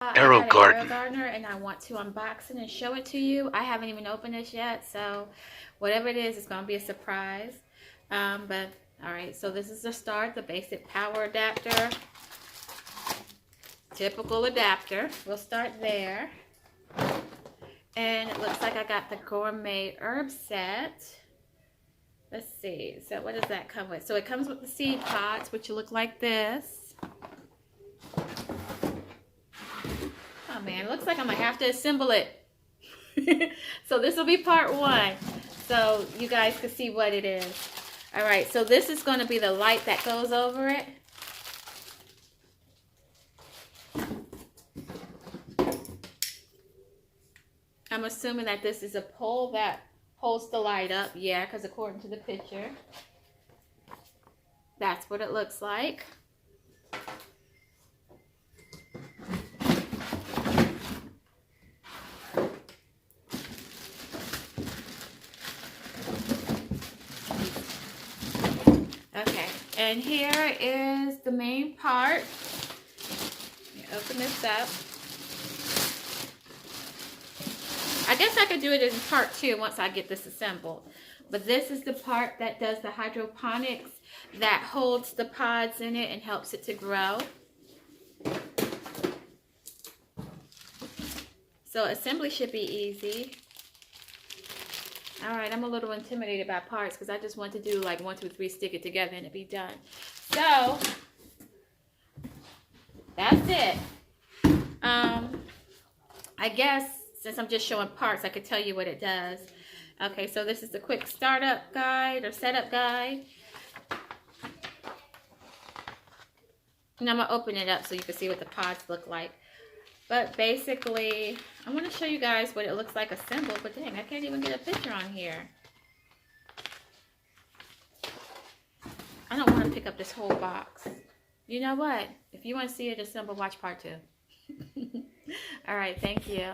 Aero I got an Aero Garden. Gardener and I want to unbox it and show it to you. I haven't even opened this yet, so whatever it is, it's going to be a surprise. But alright, so this is the start, the basic power adapter. Typical adapter. We'll start there. And it looks like I got the gourmet herb set. Let's see. So what does that come with? So it comes with the seed pods, which look like this. Oh man, it looks like I'm gonna have to assemble it. So this will be part one, so you guys can see what it is. All right, so this is going to be the light that goes over it. I'm assuming that this is a pole that holds the light up. Yeah, because according to the picture, that's what it looks like. Okay, and here is the main part. Let me open this up. I guess I could do it in part two once I get this assembled. But this is the part that does the hydroponics, that holds the pods in it and helps it to grow. So assembly should be easy. Alright, I'm a little intimidated by parts because I just want to do like 1, 2, 3, stick it together and it'd be done. So, that's it. I guess since I'm just showing parts, I could tell you what it does. Okay, so this is the quick startup guide or setup guide. And I'm going to open it up so you can see what the pods look like. But basically, I want to show you guys what it looks like assembled. But dang, I can't even get a picture on here. I don't want to pick up this whole box. You know what? If you want to see it assembled, watch part 2. All right, thank you.